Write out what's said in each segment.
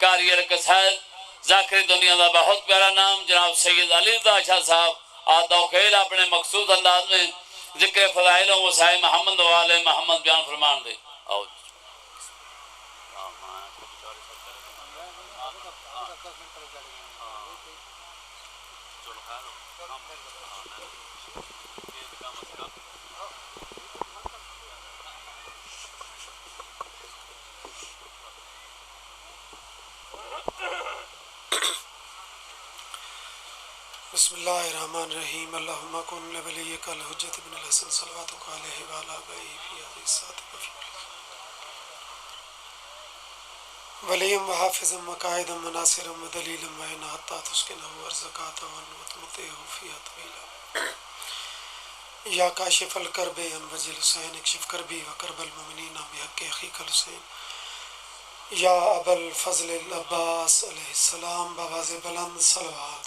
कारी अलकसैद जाकिर दुनिया का बहुत प्यारा नाम जनाब सैयद अली रज़ा शाह साहब आदौखेल अपने मखसूस अंदाज में जिक्र फज़ाइल व वसाइल मोहम्मद वाले मोहम्मद बयान फरमान दे। आओ बिस्मिल्लाहिर्रहमानिर्रहीम अल्लाहुम्मा कुन लिवलिय्यिकल हुज्जत इब्नुल हसन सल्लल्लाहु अलैहि व अला आलिहि फी हदीस सादिक वलिय्यम व हाफिज़म व काइदम व नासिरम व दलीलम व इना हत्ता तुस्किनहु व ज़काता व तुमतिहु फ़ीहा तवीला या काशिफ़ल करबे अन वजिल हुसैन इक्शिफ करबी व करबल मुमिनीन बिहक़्क़ि अख़ीकल हुसैन या अबल फ़ज़ल अब्बास अलैहिस्सलाम बवाज़े बुलंद सलवात।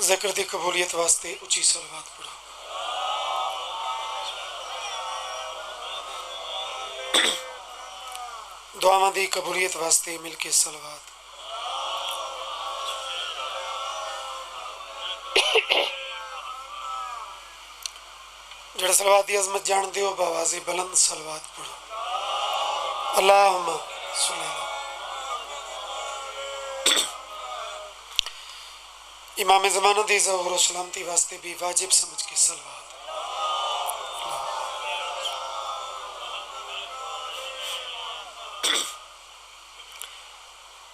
ज़िक्र दी कबूलियत वास्ते उची सलवात पढ़ो। दुआवां दी कबूलियत वास्ते मिलके सलवात। जड़ा सलवात दी अज़मत जानदे हो बवाज़े बुलंद सलवात पढ़ो। अल्लाहुम्मा सल्लि अला इमाम ज़माना दी ज़हूर व सलामती वास्ते भी वाजिब समझ के सलवात।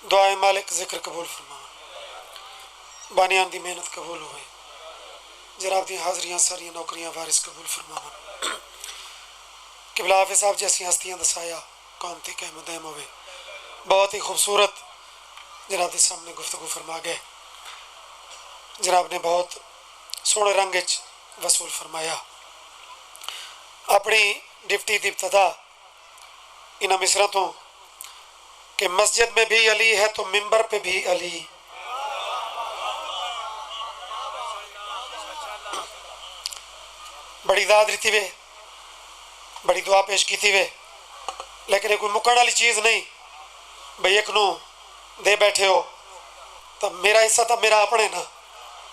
दुआए मालिक ज़िक्र कबूल फरमाओ, बानियान दी मेहनत कबूल होए, जनाब दी हाज़रियां सारियां नौकरियां वारिस कबूल फरमाओ। किबला हाफ़िज़ साहब जैसी हस्तियां दसाया कौम ते क़याम दायम होवे। बहुत ही खूबसूरत जनाब के सामने गुफ्तगू फरमा गए। जनाब ने बहुत सोहने रंग वसूल फरमाया। अपनी डिप्टी की इब्तदा इन मिसरा तो कि मस्जिद में भी अली है तो मिंबर पे भी अली। बड़ी दाद रीति वे, बड़ी दुआ पेश की थी वे, लेकिन कोई मुकण वाली चीज़ नहीं भाई एक नू दे बैठे हो तो मेरा हिस्सा तो मेरा अपने ना,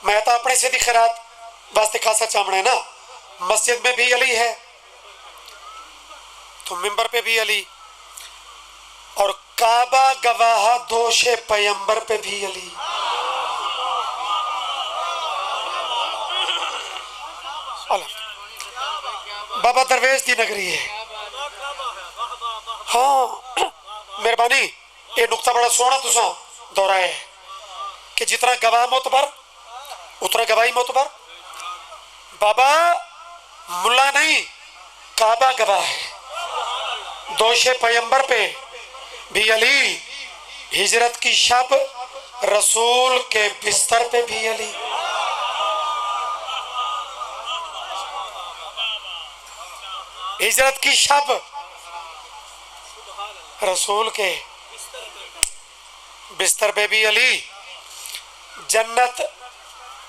मैं तो अपने से दी खैरात वास्ते खासा चामने ना। मस्जिद में भी अली है तो मिंबर पे भी अली, और काबा गवाह दोषे पैगंबर पे भी अली। बाबा दरवेश की नगरी है। हाँ मेहरबानी, ये नुक्ता बड़ा सोहना तुसा दोहराया है कि जितना गवाह मोतबर उतना गवाही मोतबर। बाबा मुल्ला नहीं, काबा गवाह है। दोषे पैगंबर पे भी अली, हिजरत की शब रसूल के बिस्तर पे भी अली। हिजरत की शब रसूल के बिस्तर पे भी अली। जन्नत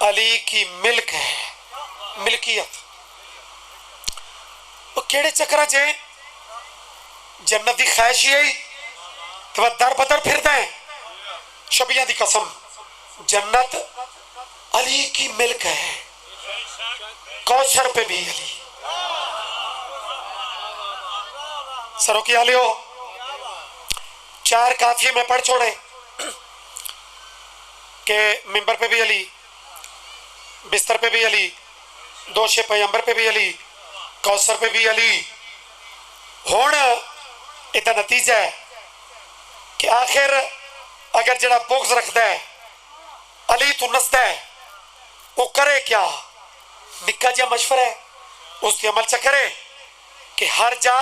अली की मिल्क है, मिल्कियत। वो केड़े चक्कर च जन्नत की ख्वाहिश ही आई तो वह दर बदर फिरता है। शबिया की कसम, जन्नत अली की मिल्क है। कौशर पे भी अली। सरों की आलियो चार काफिये में पढ़ छोड़े के मिंबर पे भी अली, बिस्तर पे भी अली, दोषे पैगंबर पे भी अली, कौसर पे भी अली। हुण इहदा नतीजा है कि आखिर अगर जड़ा बुग़्ज़ रखता है अली तो नसदा है, वो करे क्या? निक्का जिहा मशवरा है, उसकी अमल च करे कि हर जा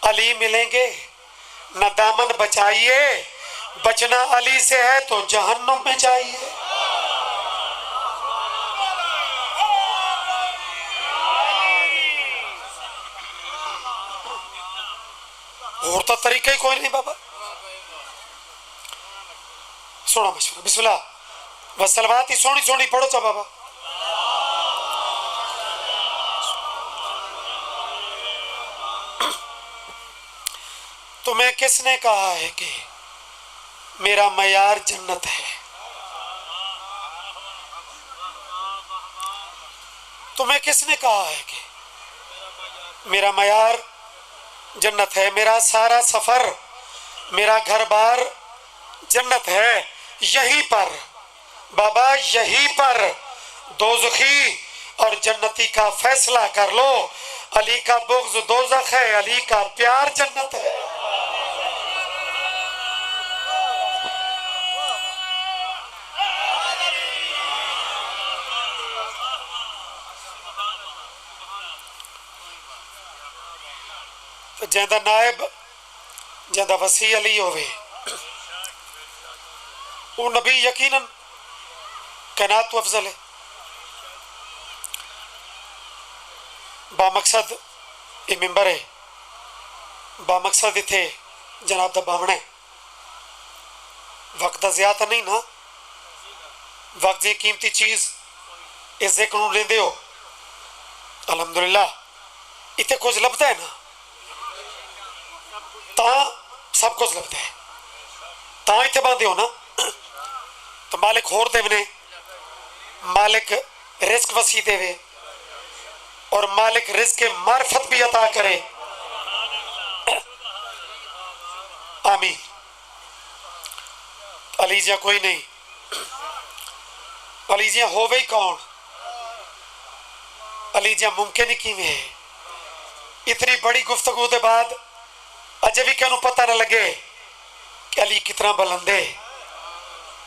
अली मिलेंगे, न दामन बचाइए, बचना अली से है तो जहन्नुम में जाइए। और तो तरीका ही कोई नहीं बाबा। सोना मशवरा, बिस्मिल्लाह बस सलवात ही सोनी सोनी पढ़ो चा बाबा। तुम्हें किसने कहा है कि मेरा मयार जन्नत है? तुम्हें किसने कहा है कि मेरा मयार जन्नत है? मेरा सारा सफर, मेरा घर बार जन्नत है। यहीं पर बाबा, यहीं पर दोज़खी और जन्नती का फैसला कर लो। अली का बुग़्ज़ दोज़ख है, अली का प्यार जन्नत है। तो जैदा नायब, जैदा वसी अली होवे, वो नबी यकीनन कैनात तो अफजल है। बामकसद ये मिंबर है, बामकसद इत्थे जनाब दा बावना है। वक्त दा ज़्यादा नहीं ना, वक्त दी कीमती चीज़ इस जिक्र नूं लेंदे हो। अलहमदुलिल्लाह इत्थे कुछ लभदा है ना, तां सब कुछ लभदा है, तां इत्थे बांधे हो ना। तो मालिक होर देवने, मालिक रिस्क वसी देवे और मालिक रिस्क के मार्फत भी अता करे। आमीन। अलीजिया कोई नहीं, अलीजिया होवे ही कौन? अलीजिया मुमकिन ही किवें है? इतनी बड़ी गुफ्तगू के बाद अजे भी कहनू पता न लगे कि अली कितना बुलंद है।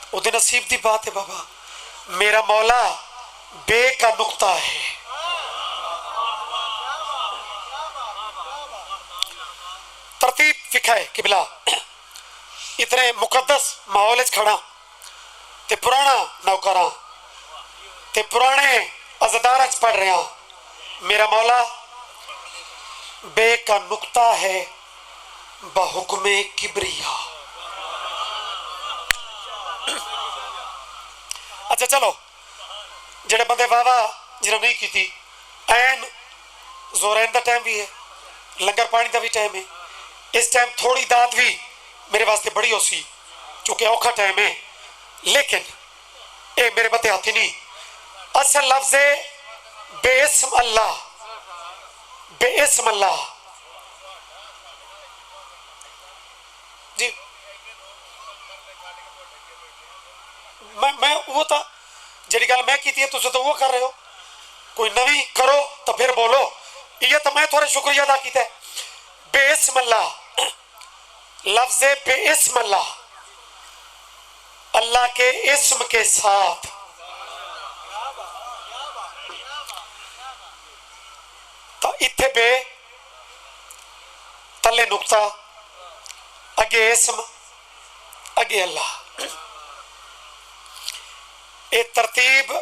उहदे नसीब की बात है बाबा। मेरा मौला बे का नुक्ता है। तरतीब विखाए किबला, इतने मुकद्दस माहौल खड़ा ते पुराना नौकरा ते पुराने अज़दार पढ़ रहा। मेरा मौला बे का नुक्ता है बहुक्मे किबरिया। अच्छा चलो, जेड़े बंदे वाह वाह जिन्हें नहीं की, ऐन जोरैन का टाइम भी है, लंगर पानी का भी टाइम है। इस टाइम थोड़ी दाद भी मेरे वास्ते बड़ी हो सी, चूंकि औखा टाइम है। लेकिन ये मेरे बते हाथी नहीं। असल लफ्ज है बेइस्म अल्लाह, बेइस्म अल्लाह जी। मैं वो था जी गल मैं की तुम तो वो कर रहे हो, कोई नवी करो तो फिर बोलो। ये तो मैं थोड़ा शुक्रिया अदा किया। बेइस्म अल्लाह लफ्ज बेइस्म अल्लाह, अल्लाह के इस्म के साथ। तो इत्थे बे, तले नुक्ता, अगे इस्म, अगे अल्लाह। ये तरतीब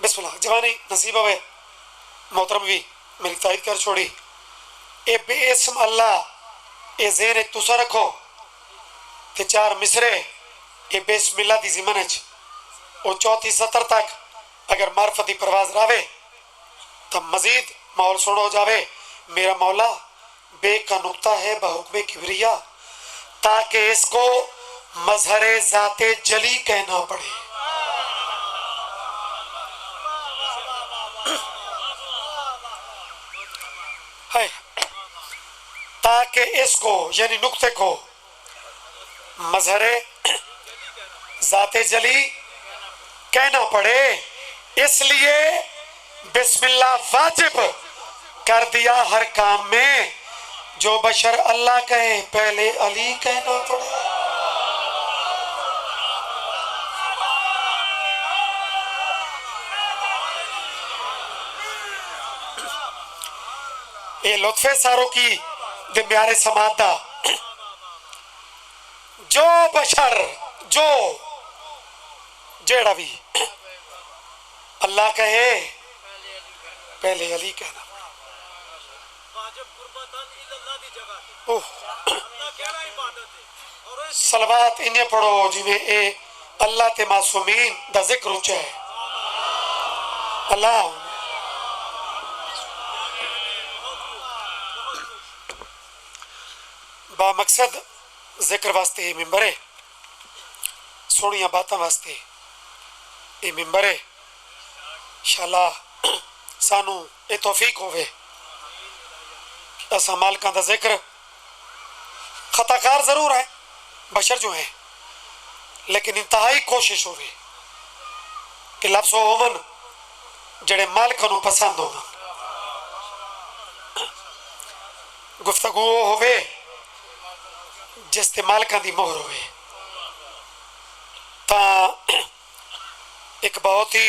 बिस्मिल्लाह जवानी नसीब होवे मोहतरम भी मेरी तारीफ कर छोड़ी। ये बेइस्म अल्लाह ये ज़हन तुसा रखो ते चार मिसरे ये बिस्मिल्लाह दी ज़िमन वो चौथी सतर तक अगर मार्फत की परवाज रहे तो मजीद माहौल सुन हो जावे। मेरा मौला बे का नुक्ता है बहुक्मे किबरिया, ताकि इसको मजहरे जाते जली कहना पड़े। है ताकि इसको यानी नुक्ते को मजहरे जाते जली कहना पड़े। इसलिए बिस्मिल्लाह वाजिब कर दिया हर काम में। जो बशर अल्लाह कहे पहले अली कहना पड़े। ये लुत्फे सारों की दे प्यारे समादा। जो बशर जो जेड़ा भी अल्लाह कहे पहले अली कहना। सलवात इन्हें पढ़ो जिन्हें ए अल्लाह ते मासूमीन दा जिक्र उच्चा है। अल्लाह बामकसद जिक्र वास्ते ये मिंबर है, सोहनिया बातों वास्ते ये मिंबर है। इंशाअल्लाह सानू ये तौफीक होवे असा मालिकां दा जिक्र, खताकार जरूर है बशर जो है, लेकिन इंतहाई कोशिश होवे कि लफ्ज़ होवन जड़े मालिकां नू पसंद होवन, गुफ्तगू होवे जिस ते मालिकां दी मोहर होवे। तां एक बहुत ही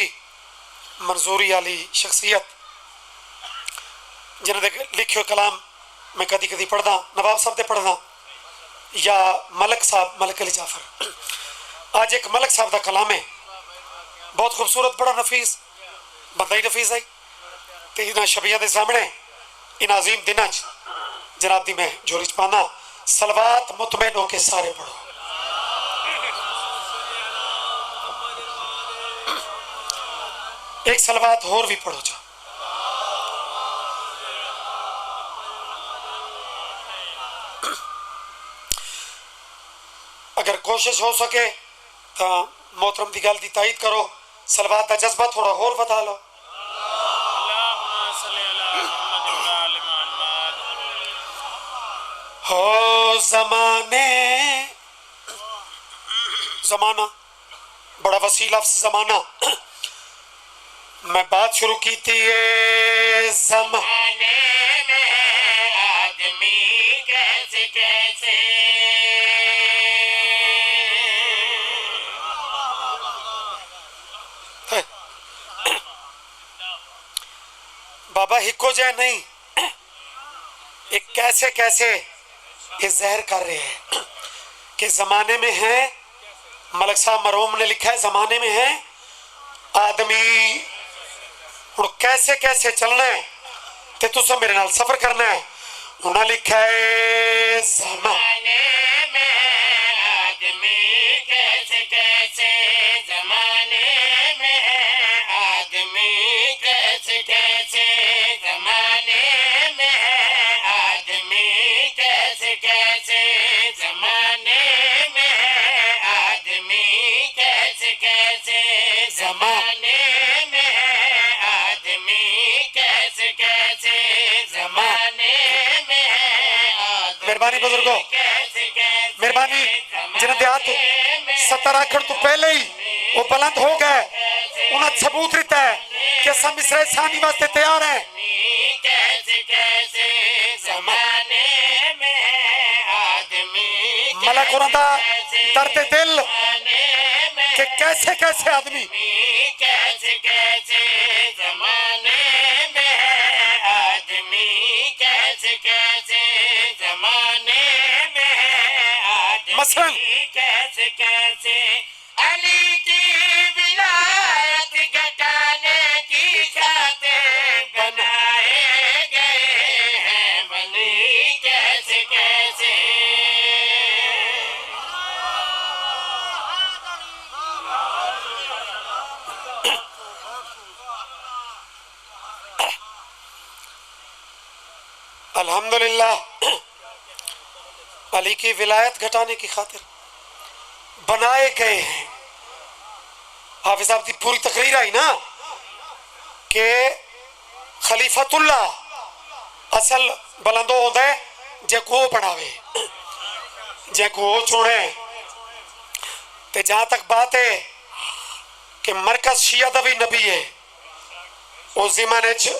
मंजूरी वाली शख्सियत जिन्होंने लिखे कलाम मैं कदी कदी पढ़दा, नवाब साहब दे पढ़दा या मलक साहब, मलक अली जाफर। आज एक मलक साहब का कलाम है, बहुत खूबसूरत, बड़ा नफीस, बंदा ही नफीस है। तो इन्होंने शबिया के सामने इन अजीम दिनों जनाब दी मैं जोरी च पाना, सलवात मुतमैन होके सारे पढ़ो। एक सलवात होर भी पढ़ो जा। अगर कोशिश हो सके तो मोहतरम की गल की तायद करो, सलवात का जज्बा थोड़ा होर बता लो। हो जमाने, जमाना बड़ा वसी लफ्ज़ जमाना। मैं बात शुरू की थी जमाने में आदमी कैसे कैसे, बाबा हिको जय नहीं, एक कैसे कैसे ये जहर कर रहे हैं कि जमाने में है। मलक साहब मरहूम ने लिखा है जमाने में है आदमी, हुण कैसे कैसे चलना है ते तुसां मेरे नाल सफर करना है। उन्हें लिखा है जमाने में आदमी कैसे कैसे, जमाने में आदमी कैसे कैसे, जमाने में आदमी कैसे कैसे, जमाने में आदमी कैसे कैसे, जमाने में आदमी कैसे कैसे, जमाने में मेहरबानी बुजुर्गो, मेहरबानी जिन्हें हाथ 70 आखड़ तो पहले ही वो बुलंद हो गए, उन्हें सबूत दिता है कि सब मिसरे सानी वास्ते तैयार है। कैसे कैसे, जमाने में आदमी मलक उन्होंने दर्द दिल कि कैसे कैसे आदमी, कैसे कैसे, जमाने में आदमी कैसे कैसे, जमाने में आदमी मसलन कैसे कैसे, अली की विलायत घटाने की खातिर बनाए गए हैं वली कैसे कैसे। अल्हम्दुलिल्लाह अली की विलायत घटाने की खातिर बनाए गए हैं। हाफिज साहब की पूरी तकरीर आई ना कि खलीफतुल्ला असल बुलंदो होता है जे को बनावे, जे को चुने। ते जहां तक बात है कि मरकज शिया दा भी नबी है, उस ज़माने च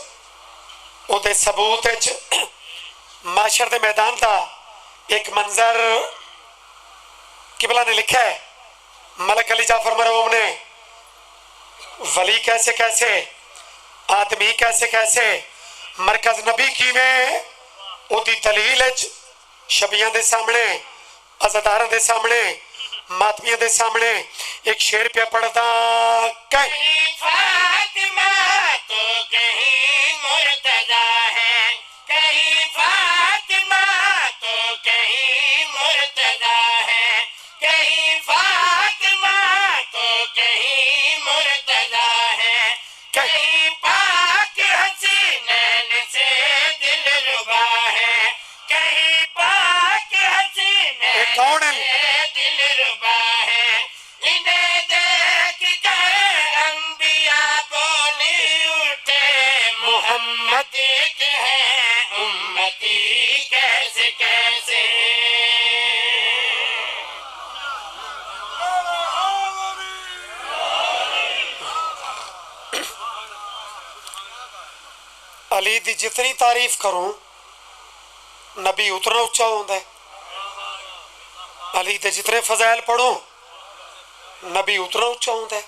उहदे सबूत च माशर दे मैदान का एक मंजर किबला ने लिखा है, मलक अली जाफर मरहूम ने, वली कैसे कैसे, आदमी कैसे कैसे, मरकज नबी की में उदी दलील शबियां दे सामने, अज़ादारां दे सामने, मातमियां दे सामने एक शेर पे पढ़दा, कहीं फातिमा तो कहीं मुर्तजा है, कहीं फातिमा तो कहीं मुर्तजा है, कहीं फातिमा तो कहीं मुर्तजा है, कहीं पाक हसीनैन से दिलरुबा है, कहीं पाक कौन है? दिलरुबा है, इन्हें देख कर अंबिया बोली उठे, मोहम्मद के हैं उम्मती कैसे कैसे। अली दी जितनी तारीफ करूं नबी उतना उच्चा होता है। अली दे जितने फजाइल पढ़ो नबी उतना उच्चा होता है।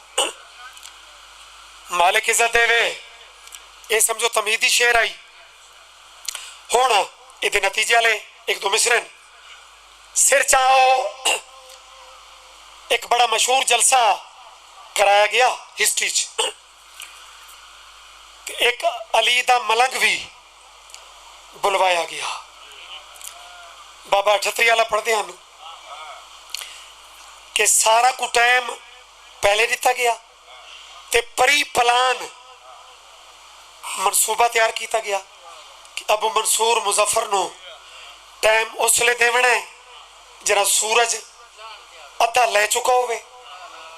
मालिक इज्जत देवे, ये समझो तमीदी शेर आई। हुण इहदे नतीजे वाले एक दो मिसरन सिर चाओ। एक बड़ा मशहूर जलसा कराया गया हिस्ट्री च। एक अली दा मलंग भी बुलवाया गया। बाबा अठत्तरी वाला पढ़ते हैं कि सारा को टाइम पहले दिता गया ते परी प्लान मनसूबा तैयार किया गया कि अबू मंसूर मुजफ्फर नो टाइम उसले देवना है जरा सूरज अद्धा ले चुका होवे,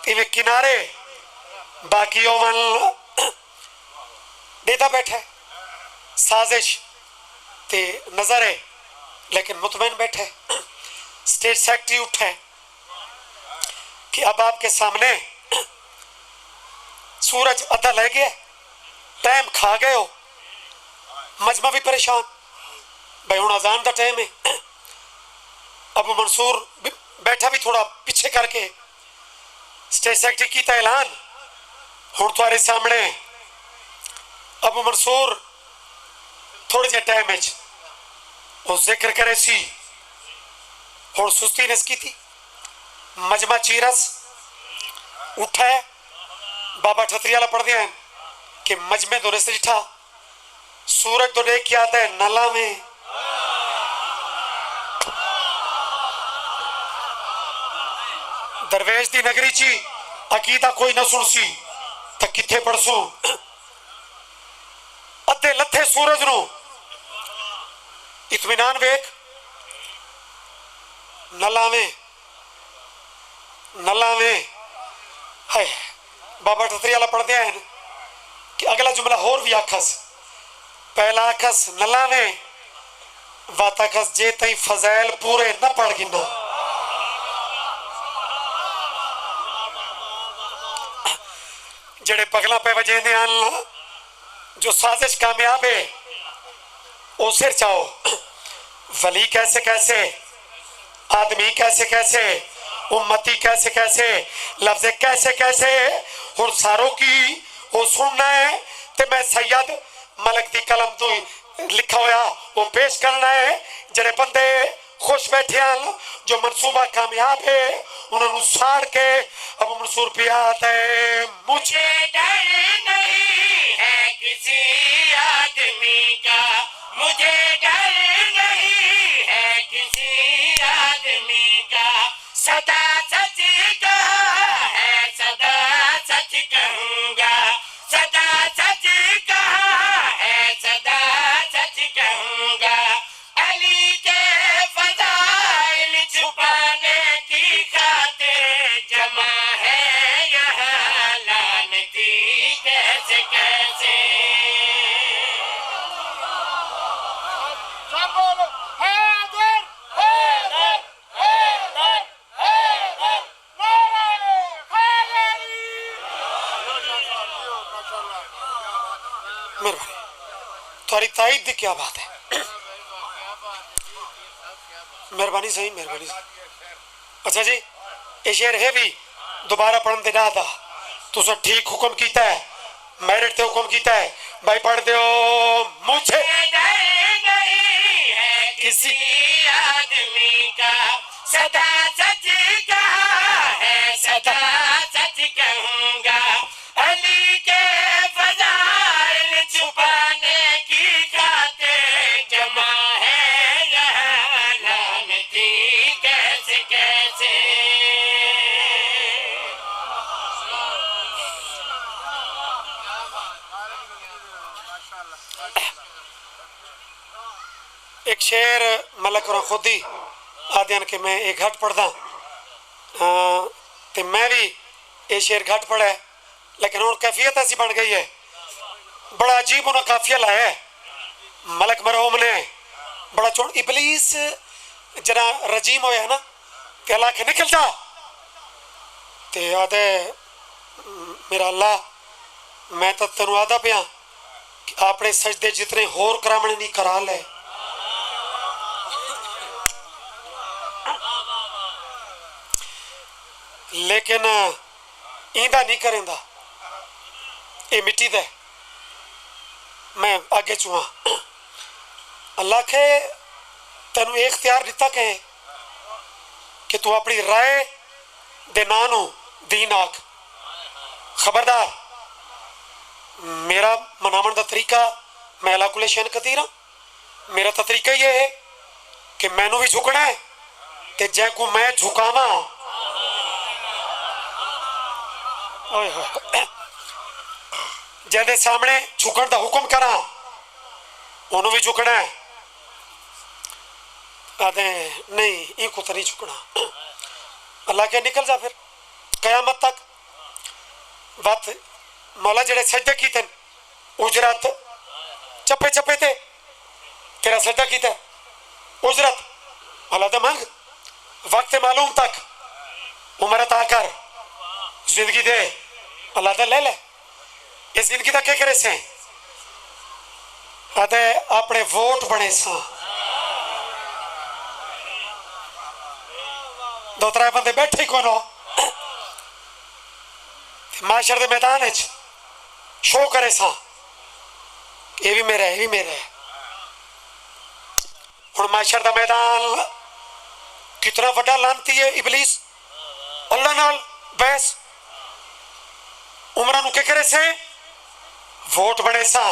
इवें किनारे बाकी ओवन देता बैठा है। साजिश ते नजर है लेकिन मुतमैन बैठा है। स्टेट सेक्रेटरी उठा है कि अब आपके सामने सूरज अद्धा ले गया, टाइम खा गए हो। मजमा भी परेशान, भाई हुण अजान का टाइम है। अबू मंसूर बैठा भी थोड़ा पीछे करके स्टेट सेक्रेटरी किया ऐलान, हुण तुम्हारे सामने अबू मंसूर थोड़े जे टाइम जिक्र करे सी। हुण सुस्ती नसकी थी, मजमा चीरस उठा है। बाबा अठत्तरी वाला पढ़ते हैं कि मजमे दो ने दिठा, सूरज तो देख के आता है नला में। दरवेश दी नगरी ची अकीदा कोई ना सुनसी तो किथे पढ़सू। अद्धे लथे सूरज नो इत्मीनान वेख नलावे नलावे है। बाबा अठत्तरी वाला पढ़ते हैं कि अगला जुमला होर भी आखस। पहला आखस नलावे वाताखस जे तई फजैल पूरे न पढ़ गिना। जड़े पगला पे वजेंदे आन जो साजिश कामयाब है वो सिर चाहो। वली कैसे कैसे, आदमी कैसे कैसे, उम्मती कैसे कैसे, लफ्ज कैसे कैसे। हुण सारों की वो सुनना है ते मैं सैयद मलक दी कलम तो लिखा होया वो पेश करना है। जड़े बंदे खुश बैठे हैं जो मनसूबा कामयाब है उन्होंने साड़ के अब मंसूर पिया है। मुझे डर नहीं है किसी आदमी का, मुझे डर नहीं है किसी आदमी का। सदा सच कहा है सदा सच कहूँगा, सदा सच कहा है सदा सच कहूँगा। अली के फज़ाइल छुपाने की खातिर जमा है यहाँ लानती कैसे कैसे। हैदर हैदर हैदर हैदर नारे हैदरी। मेहरबानी, तुम्हारी तारीफ दी क्या बात है। मेहरबानी सही, मेहरबानी। अच्छा जी, ये शेर है भी दोबारा पढ़न देना था। तुसा ठीक हुक्म कीता है, मेरिट ते हुक्म कीता है भाई पढ़ दो। मुझे डर नहीं है किसी आदमी का, सदा सच कहा है सदा सच कहूँगा। अली के फज़ाइल छुपाने की खातिर जमा है यहाँ लानती कैसे कैसे। एक शेर मलक और खुदी आदि कि मैं एक घट पढ़दा तो मैं भी ये शेर घट पढ़ा है, लेकिन हुण कैफियत ऐसी बन गई है, बड़ा अजीब उन्हें काफिया लाया है। मलक मरहूम ने बड़ा चुन इबलीस जरा रजीम होया ना ते अल्लाह के निकल जा ते आदे मेरा अल्लाह मैं तो तेन आदा पिया कि अपने सजदे जितने होर करावने नहीं करा ले। लेकिन इंदा नहीं करेंदा, ये मिट्टी दे मैं आगे चुआ। अल्लाह के तेन एक इख्तियार दिता कि तू अपनी राय दे नानू दीन आख। खबरदार मेरा मनावन का तरीका, मैं अल्लाह कुल शैन कदीर हाँ, मेरा तो तरीका ये है कि मैनू भी झुकना है ते जै को मैं झुकावा जिंदे सामने झुकन का हुक्म करा उन्होंने भी झुकना है। आदे नहीं इनको तो नहीं झुकना। अल्लाह के निकल जा फिर कयामत तक बात मौला जेड़े सजदे कीते उजरत चप्पे चप्पे ते तेरा सजदा कीता उजरत अल्लाह तो मंग वक्त मालूम तक उम्र अता कर जिंदगी दे अल्लाह तो ले ले। इस जिंदगी का क्या करे से आदे अपने वोट बने सा दो त्रै बंदे बैठे कौन हो माशर के मैदान शो करे सा ये भी मेरा है, ये भी मेरा है। हुण माशर का मैदान कितना बड़ा लानती है इबलीस अल्लाह नाल बहस उमरा नु के करे से वोट बने सा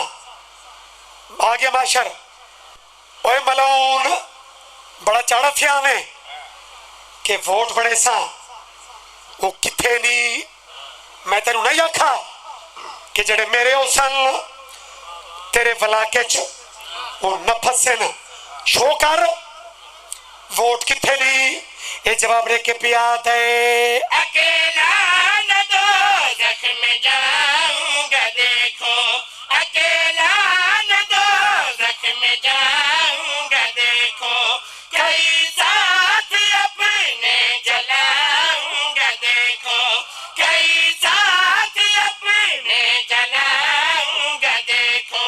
आ गया माशर ओए मलाउन बड़ा चाड़ा थे में कि वोट बने सा वो किथे नहीं। मैं तेन नहीं आखा कि जड़े मेरे सन तेरे वलाके च वो न फसे न शो कर वोट किथे नहीं। ये जवाब दे के पिया दे अकेला न दो जख्म जाऊंगा देखो, अकेला न दो जख्म जाऊंगा देखो, कई साथ अपने जलाऊंगा देखो, कई साथ अपने जलाऊंगा देखो,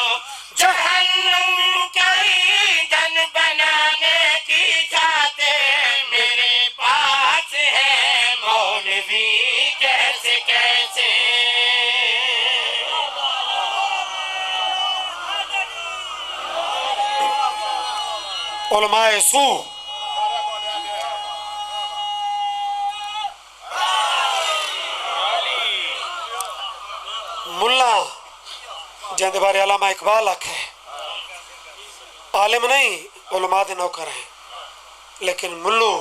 जहन्नुम कई जन बनाने की खातिर मेरे पास है मौलवी कैसे कैसे। उलमाए सू मुल्ला जिंदे बारे अलामा इकबाल आखे आलिम नहीं उलमा दे नौकर हैं, लेकिन मुल्लू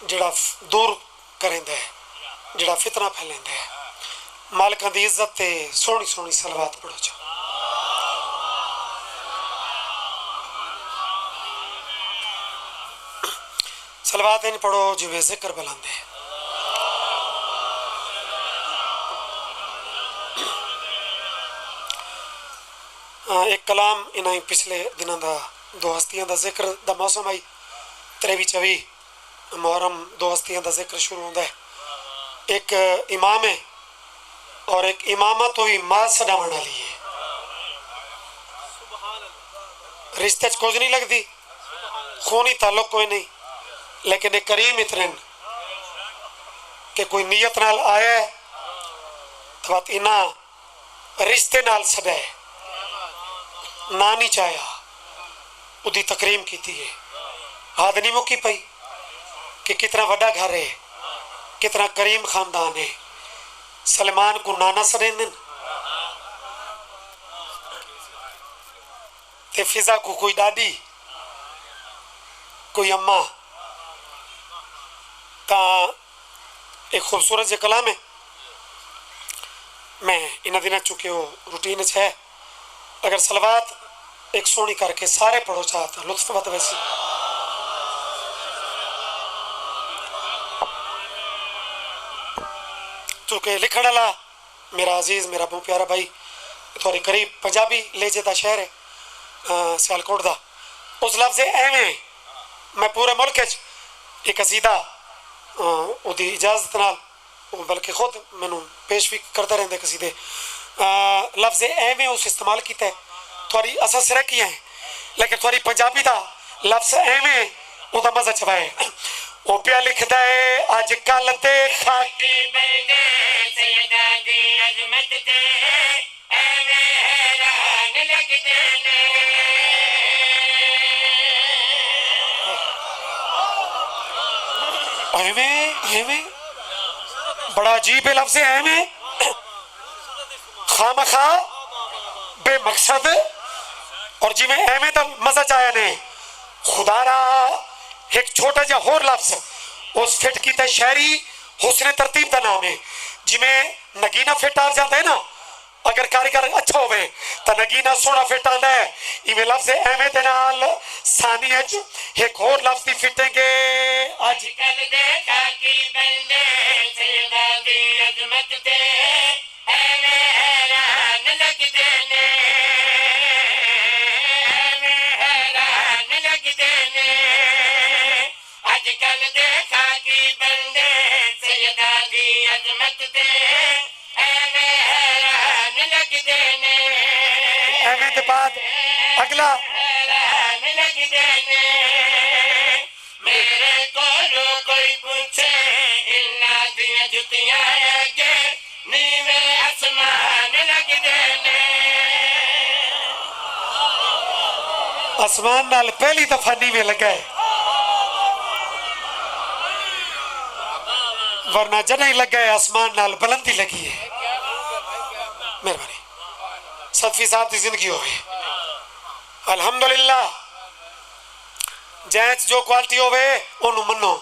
जड़ा दूर करेंदा है, जड़ा फितना फैलेंदा है। मालिकां दी इज्जत ते सोहनी सोहनी सलवात पढ़ो जो। सलवात इन पढ़ो जिवें जिक्र बुलंदे। एक कलाम इन्हें पिछले दिनों का दो हस्तियों का जिक्र का मौसम आई 23-24 मुहर्रम दो हस्तियों का जिक्र शुरू होता है। एक इमाम है और एक इमामा तो ही मां सडावण वाली है, रिश्ते कुछ नहीं लगती, खूनी ताल्लुक कोई नहीं, लेकिन एक करीम इतने कि कोई नीयत नाल आया है तो इना रिश्ते नाल सदाए ना नहीं चाया उदी तकरीम की है। हाद नहीं मुकी पई कि कितना वड्डा घर है, कितना करीम खानदान है। सलमान को नाना सरेंदन ते फिजा को कोई दादी कोई अम्मा। ता एक खूबसूरत जो कलाम है, मैं इन्हें दिन चुके हो रूटीन है। अगर सलवात एक सोनी करके सारे पढ़ो चाहते लुत्फ बत वैसी चूंकि लिखण वाला मेरा अजीज मेरा बहुत प्यारा भाई थोड़े करीब पंजाबी लेजे का शहर है सियालकोट का उस लफ्ज़ एवें मैं पूरे मुल्क एक कसीदा उसकी इजाजत नाल बल्कि खुद मैनू पेश भी करते रहते कसीदे लफ्ज़ एवें उस इस्तेमाल किया है थोड़ी असल सिरकियाँ है लेकिन थोड़ी पंजाबी का लफ्ज़ एवें उसका मजा छवाए वो पिया लिखता है अज कल ते खाकी बंदे सैयदा दी अजमत ते एवें हैरान लगदे ने एवें एवें बड़ा अजीब है लफ्ज़ एवें खामखा बेमकसद और जिमें एवें तो मजा चाया ने खुदारा एक छोटा जा होर लफ्ज़ उस फिट किया शहरी हुस्न तरतीब का नाम है जिमें नगीना फिट आ जाता है ना अगर कारीगर अच्छा होवे तो नगीना सोना फिट आता है इवें लफ्ज़ एवें दे नाल सानी एक होर लफ्ज़ दी फिटेंगे आजकल देखा कि बंदे सैयदा दी अजमत ते एवें हैरान लगदे ने एवें हैरान लगदे ने आजकल देखा कि बंदे सैयदा दी अजमत ते एवें हैरान लगदे ने एवें दे बाद अगला हैरान लगदे ने मेरे कोलो कोई पूछे इन्ना दियां जुतियां अगे नीवे आसमान लगदे ने आसमान नाल पहली दफा नीवे लगा है वरना जने लगा है आसमान नाल बुलंदी लगी है मेहरबानी 7% की जिंदगी होवे अल्हम्दुलिल्लाह जैच जो क्वालिटी होवे ओनू मनो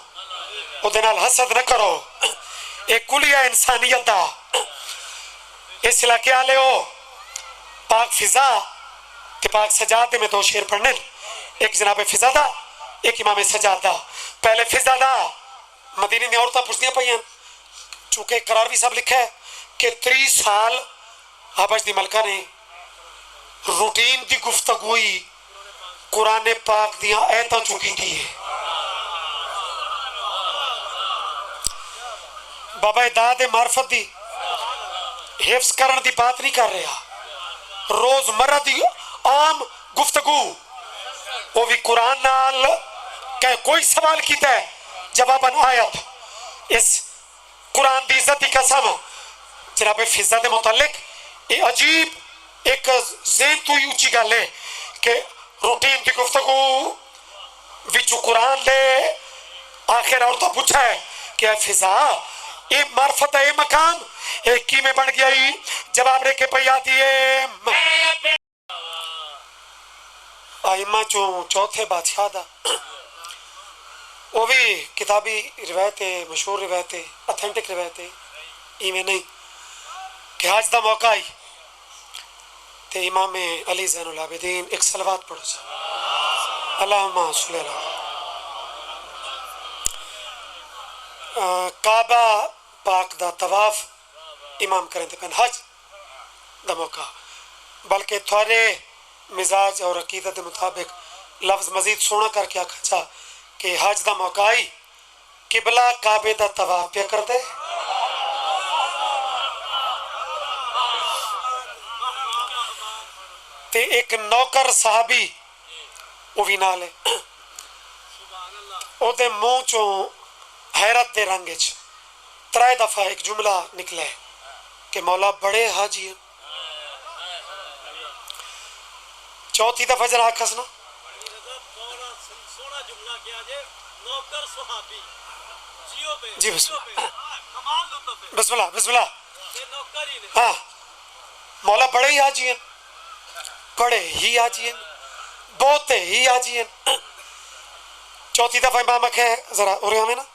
ओदे नाल हसद न करो एक कुलिया इंसानियत दा इस इलाके वाले हो पाक फिजा ते पाक सजाद में दो शेर पढ़ने एक जनाब फिजा दा एक इमाम सजाद दा पहले फिजा दा मदीने दी औरतां पुछदियां पईयां चूंकि करार भी सब लिखा है कि 30 साल हबश दी मलका ने रूटीन दी गुफ्तगुई कुरान पाक दियां आयतां चुकी थी बाबा दाद मार्फत दी हिफ्ज करने की बात नहीं कर रहा रोजमर्रा दी आम गुफ्तगू वो भी कुरान नाल कह कोई सवाल किया है जवाबन आयत इस कुरान दी इज्जत की कसम जनाब फिजा के मुतालिक ये अजीब एक ज़हन तो ही ऊंची गल है कि रूटीन की गुफ्तगू विचू कुरान दे आखिर और तो पूछा है कि फिजा ये मार्फत है ये मकाम एक की में बन गया ही जवाब दे के पई आती है आइमा चो चौथे बादशाह दा वो भी किताबी रिवायत है मशहूर रिवायत है ऑथेंटिक रिवायत है इवें नहीं कि आज दा मौका आई ते इमाम अली ज़ैनुल आबिदीन एक सलवात पढ़ो अल्लाहुम्मा सल्ली अला काबा पाक दा तवाफ इमाम करें ते हज दा मौका बल्कि थोड़े मिजाज और अकीदत के मुताबिक लफ्ज़ मजीद सोना करके आखा चा कि हज दा मौका आई किबला काबे दा तवाफ पे कर दे ते एक नौकर साहबी वो भी नाल है ओदे मुंह चो हैरत दे रंग च 3 दफा एक जुमला निकला है कि मौला बड़े हाजी हैं चौथी दफा जरा आखस ना जी बिस्मिल्लाह बिस्मिल्लाह हाँ मौला बड़े ही हाजी हैं बड़े ही हाजी हैं बहुत ही हाजी हैं चौथी दफा इमाम आखे जरा उरिया में ना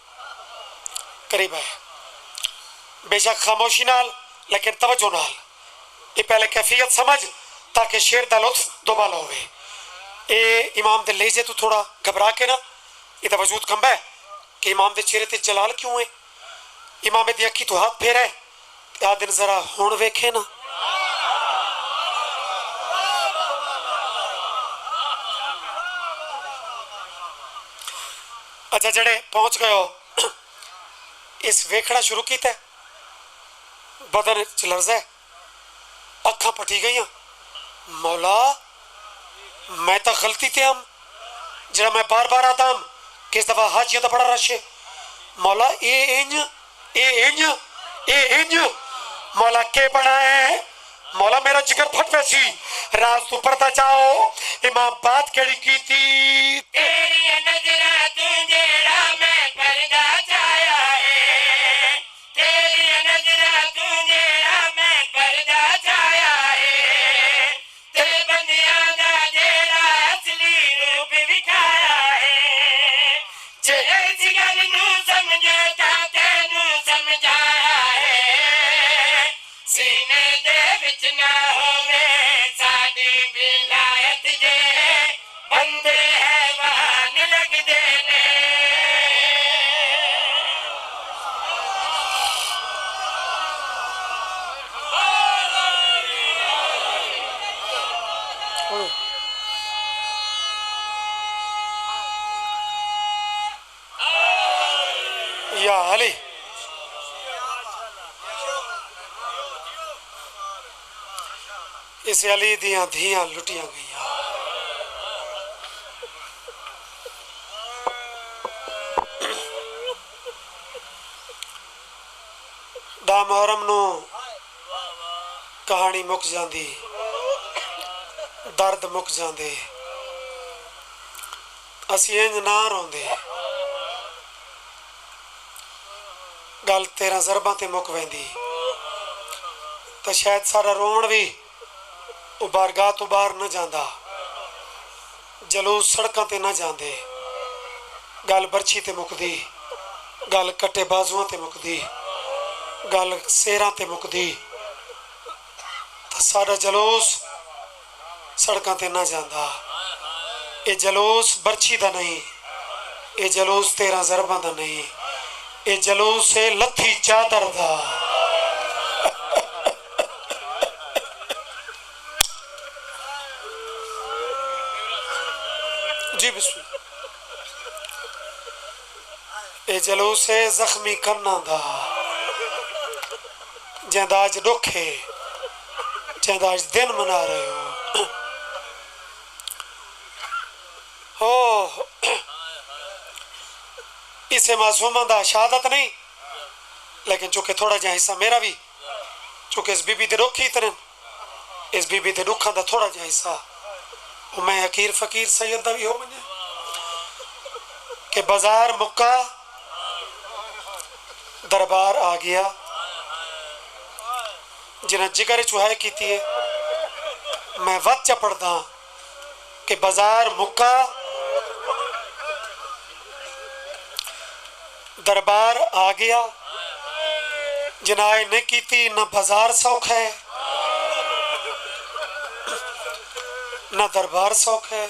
करीब है बेशक खामोशी नाल लेकिन तवज्जो नाल ये पहले कैफियत समझ ताकि शेर दा लुत्फ दोबारा होवे ए इमाम दे लेजे तो थोड़ा घबरा के ना ये तो वजूद कम है कि इमाम दे चेहरे ते जलाल क्यों है इमाम दी अखी तो हाथ फेर है आ दिन जरा हुण वेखे ना। अच्छा जड़े पहुंच गए हो इस वेखना शुरू किया, बदन च लर्जा है, अखा पटी गई। मौला मैं तो गलती ते हम जरा मैं बार बार आता हम किस दफा हाजिया का बड़ा रश है। मौला इंज मौला के बना है। मौला मेरा जिगर फट पैसी रात तू पड़ता जाओ इमाम बात केड़ी की थी। तेरी नजरा तू जेड़ा मैं करदा चाया है, तेरी नजरा तू जेड़ा मैं करदा चाया है, तेरे बंदियां दा जेड़ा असली रूप विखाया है। जे इस गल नू समझे तां तैनू समझाया है, सीने दे विच ना होवे साडी विलायत जे बंदे हैवान लगदे ने। या अली इस अली दियां धियां लुटियां गई। दा मुहर्रम नू कहानी मुक जाती, दर्द मुक जाते, असी इंज ना रोंदे, गल 13 ज़रबां ते मुक वेंदी तो शायद सारा रोण भी वो बारगाह तो बाहर न जाता, जलूस सड़कों ते न जाते, गल बरछी ते मुकदी, गल कट्टे बाजुआं ते मुकदी, गल सेरां ते मुकदी, तो सारा जलूस सड़कों ते न जाता। ये जलूस बरछी का नहीं, ये जलूस 13 ज़रबां का नहीं, ये जलूस है लथी चादर का। जी बिस्मिल्लाह। ये जलूस है जख्मी कन्ना दा, जिंदा अज दुख है, जिंदा अज दिन मना रहे हो। इसे मासूमा दा शहादत नहीं, लेकिन चूंकि थोड़ा जहा हिस्सा मेरा भी, चूंकि इस बीबी दे दुख ही इतने, इस बीबी दे दुखा दा थोड़ा जहा हिस्सा मैं हकीर फकीर सैयद दा भी हो बने कि बाजार मुक्का दरबार आ गया, जिन्हें जिगर चुहाई की है। मैं वत चपड़दा कि बाजार मुक्का दरबार आ गया, जिनाए ने की न बाजार सौख है न दरबार सौख है।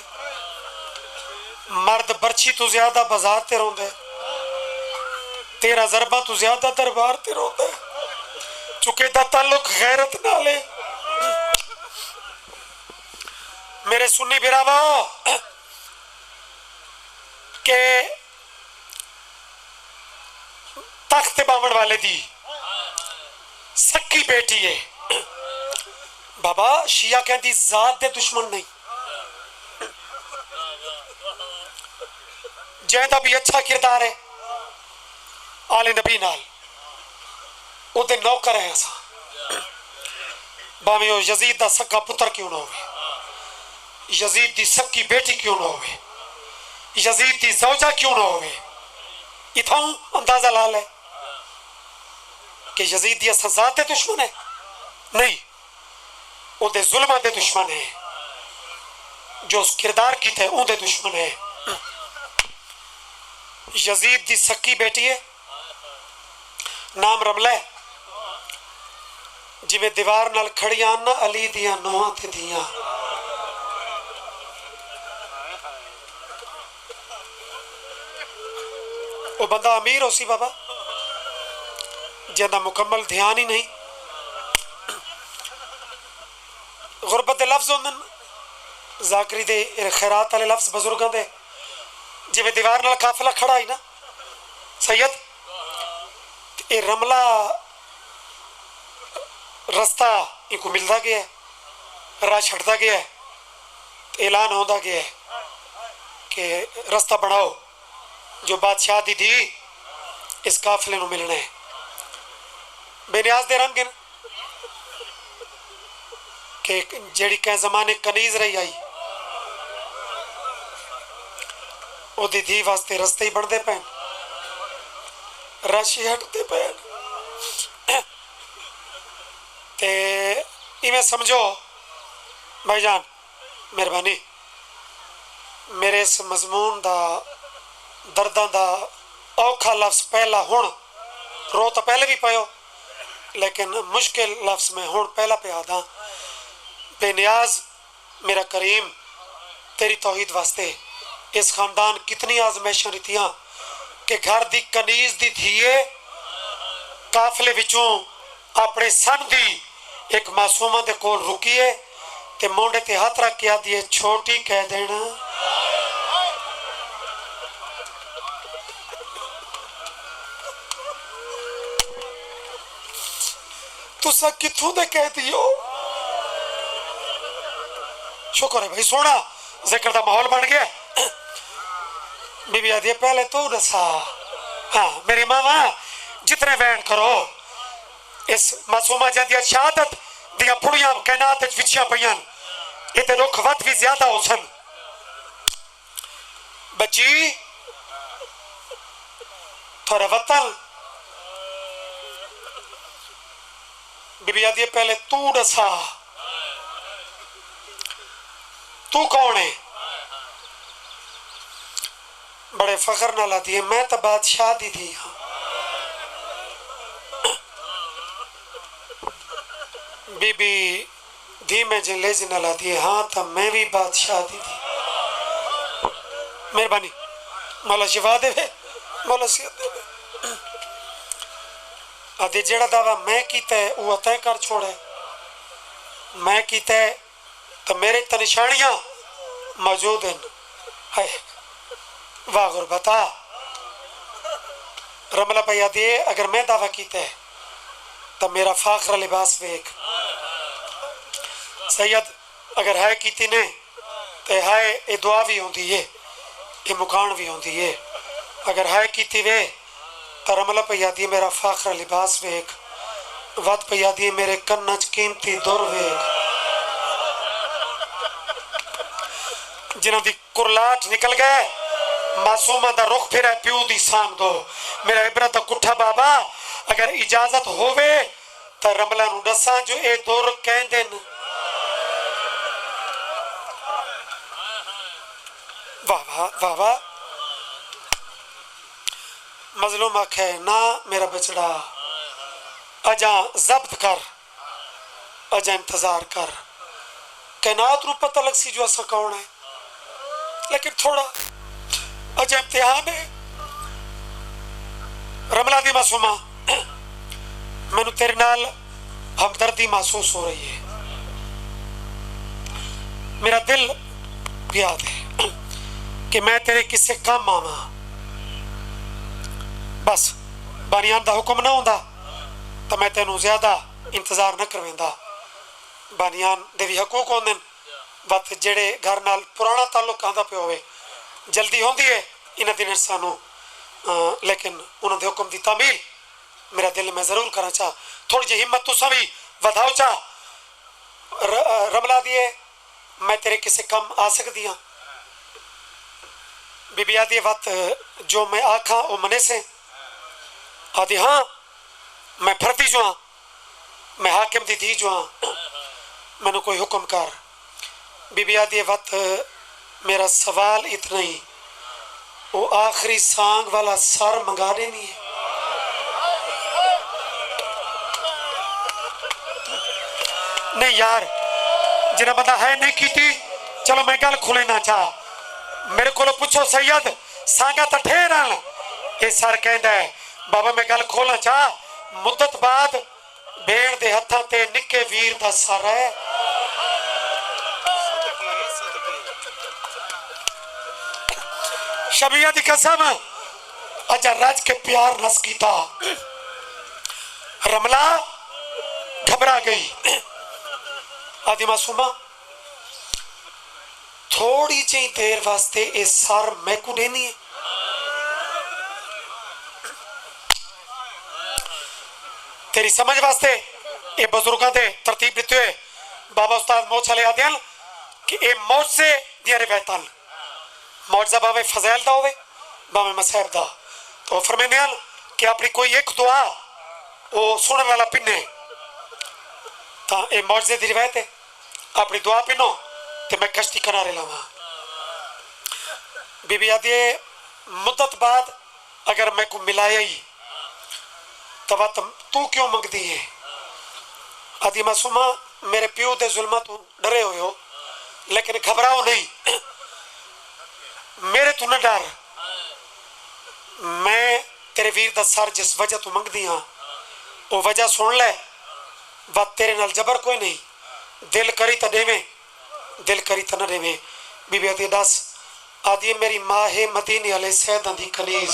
मर्द बरछी तो ज्यादा बाजार ते रोंदे, 13 ज़रबां तो ज्यादा दरबार ते रोंदे, चुके दा ताल्लुक गैरत नाल है। मेरे सुन्नी बिरावा के तख्त बावण वाले दी सक्की बेटी है। बाबा शिया कहती जात दे दुश्मन नहीं, जैदा भी अच्छा किरदार है आले नबी नाल उहदे नौकर है असा, भावें यजीद दा सक्का पुत्र क्यों ना होवे, यजीद दी सक्की बेटी क्यों ना होवे, यजीद दी ज़ौजा क्यों ना होवे। इथों अंदाजा ला ले कि यजीद दी असा जात दे दुश्मन है नहीं, उहदे जुल्मां दे दुश्मन है, जो उस किरदार की थे उहदे दुश्मन है। यजीद दी सक्की बेटी है, नाम रमला है, जिवें दीवार नाल खड़ियां ना अली दियां नोहां ते दियां। वो बंदा अमीर हो सी बाबा, जिंदा मुकम्मल ध्यान ही नहीं, लफ्ज़ होंदे ज़ाकरी दे खैरात वाले लफ्ज़ बजुर्गों के जिवें दीवार नाल काफिला खड़ा है ना सैयद ये रमला रस्ता इनको मिलता गया है राह छटता गया है ऐलान होता गया है कि रास्ता बढ़ाओ जो बादशाह दी थी इस काफिले को मिलना है बेनियाज दे रंग कि जेड़ी कै जमाने कनीज रही आई ओदी धी वास्ते रस्ते ही बनते पे रश ही हटते पे ते इवें समझो भाईजान मेहरबानी मेरे इस मजमून दा दर्दां दा औखा लफ्ज़ पहला हुण रो तो पहले भी पायो लेकिन मुश्किल लफ्ज़ में हुण पहला पे आदा बेनियाज मेरा करीम तेरी तौहीद वास्ते इस खानदान कितनी आजमाइशां रितियां कि घर दी कनीज दी धीए काफले विचों अपने सन दी एक मासूमा दे कोल रुकीए ते मोंडे ते हाथ रख के आदि छोटी कह देना तुसा किथों दे कह दियो शुक्र है भाई सोना जिक्र का माहौल बन गया बीबी आदि पहले तू दसा हाँ मेरी मामा जितने वैन करो इस मासूमा जंदिया शहादत दिया पुड़ियां कैनात विछियां पईयां इते रुख वत भी ज्यादा हो सन बची थोड़ा वतन बीबी आदि पहले तू दसा तू कौन है बड़े फखर नाल आती है मैं तो बादशाह दी थी हाँ बीबी धीमे जिले नाल आती है हाँ तो मैं भी बादशाह दी थी मेहरबानी मौला शिफा देवे मौला सेहत देवे आदि जेड़ा दावा मैं कीता है वो तय कर छोड़े मैं कीता है तो मेरे तो निशानियां मौजूद हैं है वाह गुरबता रमला भैया दिए अगर मैं दावा कीता है तो मेरा फाखरा लिबास वेख सैयद अगर है कीती ने तो है ये दुआ भी होती है ये मुकान भी होती है अगर है कीती वे तो रमला भैया दिए मेरा फाखरा लिबास वेख वत भैया दिए मेरे कन्ना च कीमती दुर वेख जिन्हों की कुरलाट निकल गए मासूमा दा रुख फिर प्यू दी सांग दो मेरा इबरत कुठा बाबा अगर इजाजत होवे तो रमला नू दसा जो ए दुर कहंदे न वाह वाह वाह वाह मजलूम आखे ना मेरा बचड़ा अजा जब्त कर अजा इंतजार कर कैनात नू पता लग सी जो असा कौन है लेकिन थोड़ा अजा इम्तिहान है रमला दी मासूमा मैनू तेरे नाल हमदर्दी महसूस हो रही है मेरा दिल याद है कि मैं तेरे किसे काम आवा बस बानियान दा हुक्म ना होंदा तो मैं तेनू ज्यादा इंतजार न करवेंदा बानियान दे भी हकूक होंदे वत जेड़े घर नाल पुराना ताल्लुक आंदा पे होवे जल्दी होंदी है इन्हां दिनें सानू लेकिन उन्हां दे हुक्म दी तामील मेरा दिल मैं जरूर करना चाह थोड़ी जी हिम्मत तुसा भी वधाओ चाह रमला दिए मैं तेरे किसे कम आ सकती हाँ बीबी आदि वत जो मैं आखा वो मने से आदि हाँ मैं फर्दी जो हाँ मैं हाकिम दी धी जो हाँ मैनू कोई हुक्म कर बीबी आदि वत मेरा सवाल इतना ही वो आखिरी सांग वाला सर मंगा देनी है नहीं यार जिन्हें बंदा है नहीं की चलो मैं गल खुले ना चाह मेरे को पूछो सैयद सांगा तो ठेर ये सर कहता है बाबा मैं गल खोलना चाह मुद्दत बाद भेड़ दे हथा ते निके वीर दा सर है शबिया दी कसम अजा रज के प्यार नस कीता। रमला घबरा गई। आदि मासूमा थोड़ी जी देर वास्ते ये सर मैकू देनी है। तेरी समझ वास्ते ये बुजुर्गों के तरतीब दिते हुए बाबा उस्ताद मोच वाले आते हैं कि ये मौजे दियां रिवायतां मौजा भावे फजैल दा होवे भावे मसैब दा। तो फरमाने हैं कि अपनी कोई एक दुआ वो सुनने वाला पिने तो ये मौजे की रिवायत है। अपनी दुआ पिनो तो मैं कश्ती किनारे लावा। बीबी आदि मुद्दत बाद अगर मैं को मिलाया ही तो तू क्यों मंगती है? आदि मासूमा मेरे प्यो के जुल्मा तू डरे हुए हो लेकिन घबराओ नहीं। मेरे तू न डर। मैं तेरे वीर का सर जिस वजह तू मंगदी हाँ वो वजह सुन ले। बस तेरे नाल जबर कोई नहीं। दिल करी तो देवे दिल करी तो न देवे। बीबी आदि दस आदि मेरी माँ है मदीने वाले सैदा दी कनीज।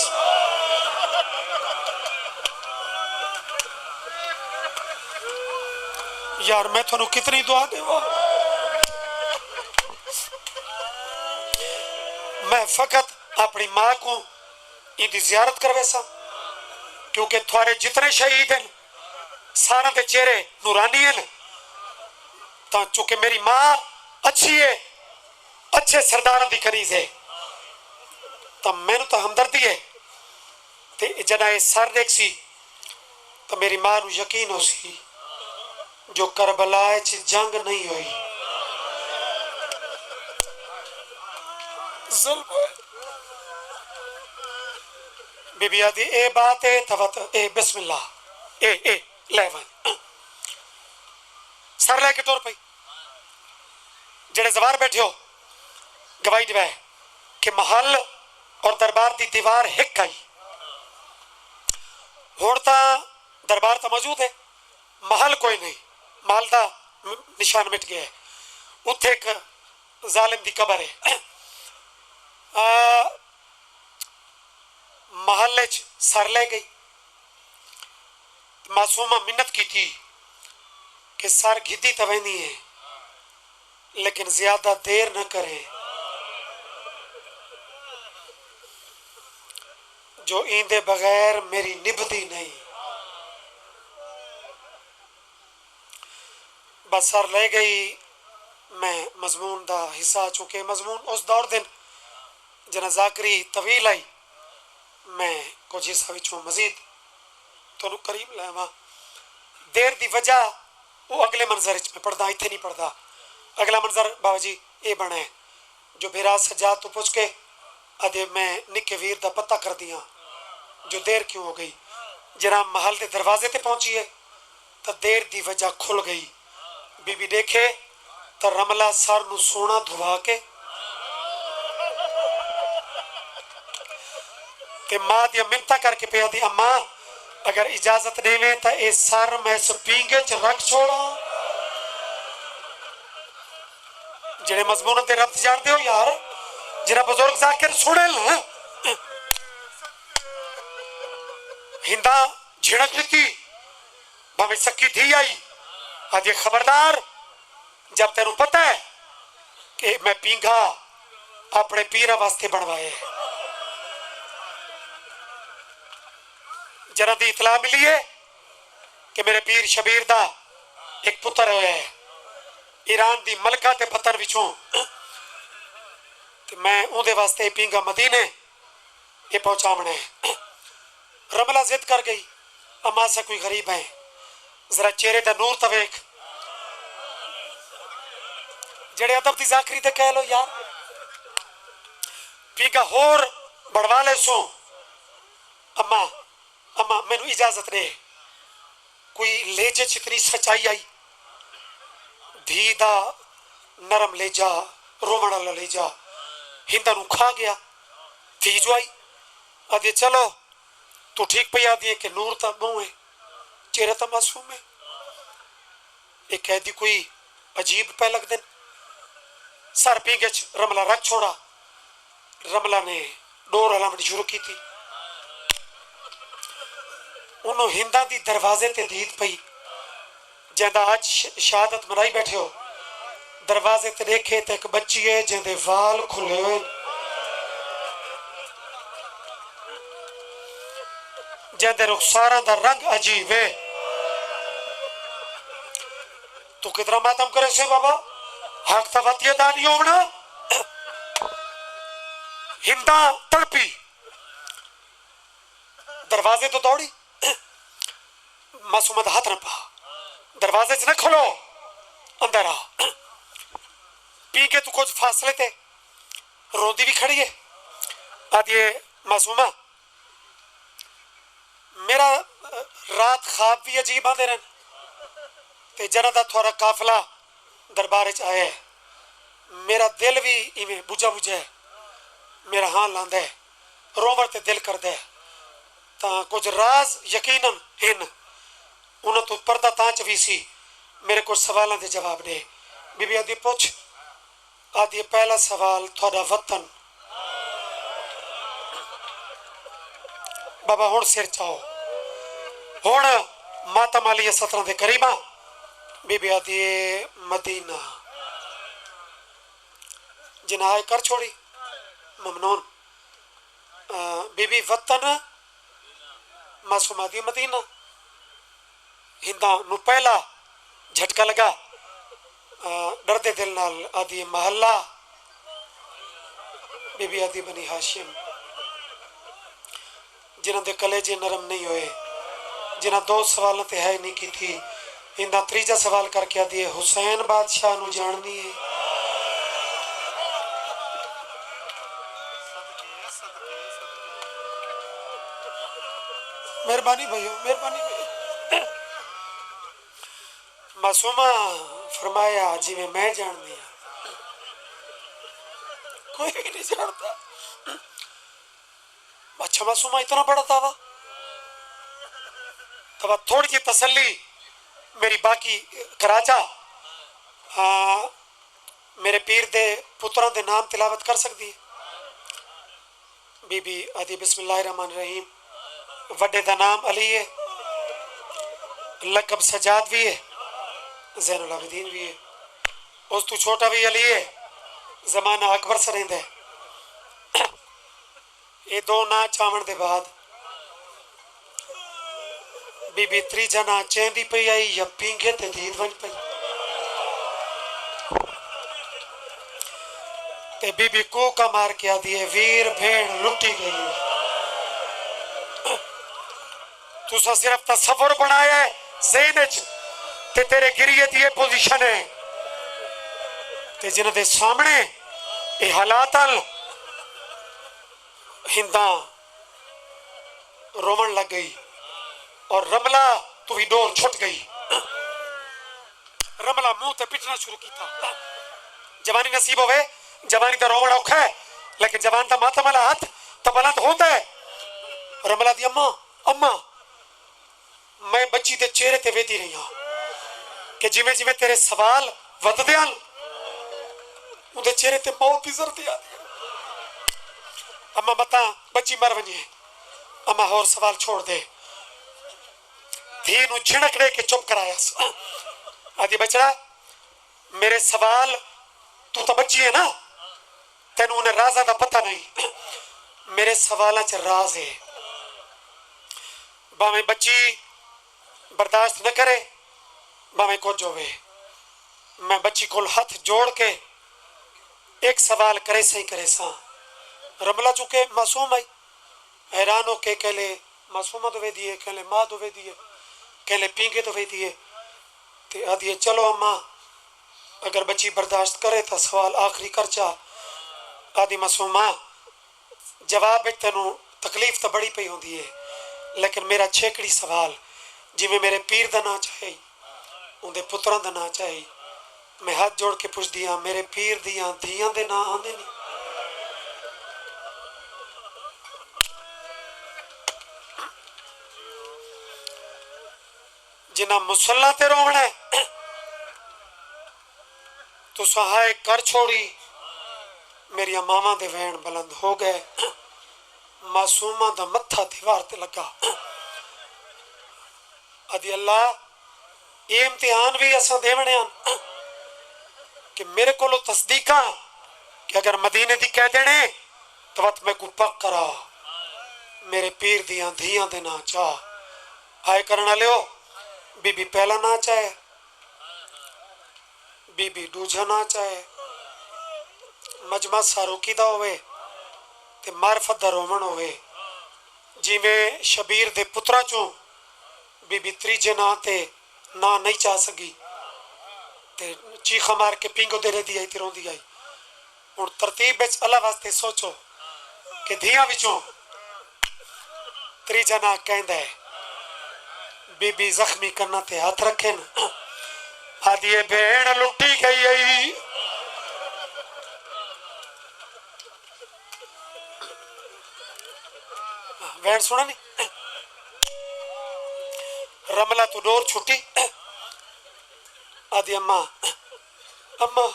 यार मैं थानू कितनी दुआ देवा। मैं फकत अपनी मां को इनकी जियारत करवे सा क्योंकि थोड़े जितने शहीद हैं सारे के चेहरे नूरानी हैं। तो चूंकि मेरी मां अच्छी है अच्छे सरदारों की कनीज है तो मैनू तो हमदर्दी है। तो जदा ये सर देख सी तो मेरी मां को यकीन हो सी जो करबला जंग नहीं हुई बीबी आदि ए बात है तवत ए बिस्मिल्लाह ए ले वन सर लेके टुर पई। जेड़े जवार बैठे हो गवाही दिवा कि महल और दरबार की दीवार हिक आई। हुण तां दरबार तो मौजूद है महल कोई नहीं। महल का निशान मिट गया है। उत्थे एक जालिम की कबर है। महल सर ले गई। मासूमा मिन्नत की थी कि सर घिदी तो वहनी है लेकिन ज्यादा देर न करे। जो इंदे बगैर मेरी निभती नहीं। बस सर ले गई। मैं मजमून का हिस्सा चुके मजमून उस दौर दिन जना जाकरी तवील आई मैं कुछ हिस्सा विचों मजीद तो करीब लावा। देर की वजह वो अगले मंजर में पढ़दा इतने नहीं पढ़दा। अगला मंजर बाबा जी ये बना है जो बिराज सजाद तो पुछ के अदे मैं निके वीर का पता कर दिया जो देर क्यों हो गई। जरा महल के दरवाजे ते पहुंची है तो देर की वजह खुल गई। बीबी देखे तो रमला सर नू सोना धुवा के ते मां दी मिन्नता करके पे दी अम्मा अगर इजाजत देवे तो ये सर मैं इस पींगे च रख छोड़ा। जेड़े मजमून ते रब्त जानते हो यार जरा बुजुर्ग जाकर सुने ला। हिंदा झिड़क ली भावे सकी थी आई आदि खबरदार जब तेन पता है कि मैं पींघा अपने पीरा वास्ते बनवाए। जरा दी इतला मिली है कि मेरे पीर शबीर दा एक पुत्र होया है ईरान दी मलका ते पत्थर विचों ते मैं उहदे वास्ते पींघा मदीने ये पहुंचावना है। रमला जिद कर गई अम्मा से कोई गरीब है जरा चेहरे का नूर तो वेख। जेड़े अदब की जाकरी ते कह लो यार पींघा होर बढ़वा ले सो। अम्मा अम्मा मैनू इजाजत दे कोई लेजे च इतनी सच्चाई आई। धी दा नरम लेजा रोवण वाला लेजा हिंदा नू खा गया। धी जो आई आदि चलो तू ठीक पी आदि कि नूर तो मुंह है चेहरा तो मासूम है। एक कैदी कोई अजीब पे लगते सर पींगे रमला रख छोड़ा। रमला ने डोर हलावनी शुरू की थी। उन्होंने हिंदा दी दरवाजे ते दीद पई जिंदा अज शहादत मनाई बैठे हो। दरवाजे ते देखे तो एक बच्ची है जिंदे वाल खुले हुए, जिंदे रुखसारा दा रंग अजीब है। तू कितना मातम करे से बाबा, हक तवतिया दा नहीं होना। हिंदा तड़पी दरवाजे तो दौड़ी, मासूमा दा हाथ न पा, दरवाजे च न खोलो, अंदर आ। पी के तू कुछ फासले ते रोंदी भी खड़ी है। आदि मासूमा मेरा रात ख्वाब भी अजीब आते रहन ते जना दा थोड़ा काफिला दरबार च आया है, मेरा दिल भी इवें बुझा बुझा है, मेरा हाँ लांदा है, रोमर ते दिल करदा है। तां कुछ राज यकीनन हिन उन्होंने तो पर्दा तां च भी सी। मेरे कुछ सवालों के जवाब दे। बीबी आदि पुछ। आदि पहला सवाल थोड़ा वतन बाबा हुण सिर चाओ, हुण मातम अली सतरां दे करीबा। बीबी आदि मदीना जिनाए कर छोड़ी ममनून। बीबी वतन मासूमा दी मदीना। हिंदा नू पहला झटका लगा, डरदे दिल नाल आदि महला। बीबी आदि बनी हाशिम जिन्हों के कलेजे नरम नहीं होए, जिन्हें दो सवालों ते है नहीं की थी। इंदा तीजा सवाल करके आदि हुसैन बादशाह नू जाननी है। मेहरबानी भाइयों, मेहरबानी भाइयों। मासूमा फरमाया जिवें मैं जानती हाँ, कोई भी नहीं जानता। अच्छा मासूमा इतना बड़ा दावा, तब थोड़ी जी तसल्ली मेरी बाकी कराचा। मेरे पीर दे पुत्रां दे नाम तिलावत कर सकती है। बीबी आदि बिस्मिल्लाहिर्रहमानिर्रहीम। वड्डे दा नाम अली है, लकब सजाद भी है, ज़ैनुल आबिदीन भी है। उस तू छोटा भी अली है, जमाना अकबर से रहिंदा है। ये दो ना चावण दे बाद बीबी त्रीजा ना चेंदी पई आई या पींगे ते दीद वन पई। ते बीबी कूका मार के आदि है वीर भेड़ लुटी गई। तुसा सिर्फ तस्वुर बनाया है ज़हन च, ते तेरे गिरिए दी ये पोजीशन है ते जिन्हां दे सामने ये हालात हल। हिंदा रोमन लग गई और रमला तू भी डोर छुट गई। रमला मुंह ते पिटना शुरू किया। जवानी नसीब होवे, जवानी का रोवण औखा है, लेकिन जवान का मातम वाला हाथ तो बुलंद होता है। रमला दी अम्मा, अम्मा मैं बच्ची के चेहरे ते वेदी रही हाँ कि जिमें जिमें तेरे सवाल वधदे हन उनके चेहरे ते मौत की जरती आती है। अम्मा मता बच्ची मर वजे, अम्मा होर सवाल छोड़ दे। धी नू झिड़क दे के चुप कराया। आदि बचड़ा मेरे सवाल, तू तो बच्ची है ना, तेन उन्हें राजा का पता नहीं। मेरे सवालों च राज है। भावें बच्ची बर्दाश्त न करे, भावें कुछ होवे, मैं बच्ची को हाथ जोड़ के एक सवाल करे सही करे सा। रमला चुके मासूम आई, हैरान हो के कहले मासूमा तो वे दिए, कहले माँ तो वे दिए, कहले पींगे तो वे दिए। ते आदि चलो अम्मा अगर बच्ची बर्दाश्त करे तो सवाल आखिरी कर चा। आदि मासूमा जवाब तेनों तकलीफ तो बड़ी पई होंदी है, लेकिन मेरा छेकड़ी सवाल जिमें मेरे पीर का ना चाहे उनके पुत्रां का ना चाहे, मैं हाथ जोड़ के पुछदी हाँ मेरे पीर दियां धियां दे ना आंदे नहीं। जिन्ना मुसल्ला ते रोवना है तो सहाय कर छोड़ी। मेरिया मावां दे वैन बुलंद हो गए। मासूमा दा मत्था दीवार ते लगा। अदी अल्लाह ये इम्तिहान भी असा देवने कि मेरे को तस्दीका कि अगर मदीने दी कह देने तो वत मैं को पक करा मेरे पीर दियां धियां दे ना चाह आए करना लियो। बीबी पहला ना चाहे, बीबी दूजा ना चाहे, मजमा सारूकी दा होवे ते मारफत दा रोमन होवे। जिवें शबीर दे पुत्रा चों बीबी त्रीजे ना ते ना नहीं चाह सकी ते चीखा मार के पिंगो दे दी आई ते रोंदी आई। हुण तरतीब विच अल्लाह वास्ते सोचो कि धियां विचों त्रीजा ना कहंदा है बीबी जख्मी करना ते हाथ रखे न आदि भेड़ लुटी गई आई। वैन सुना नहीं रमला तो डोर छुट्टी आदि अम्मा अम्मा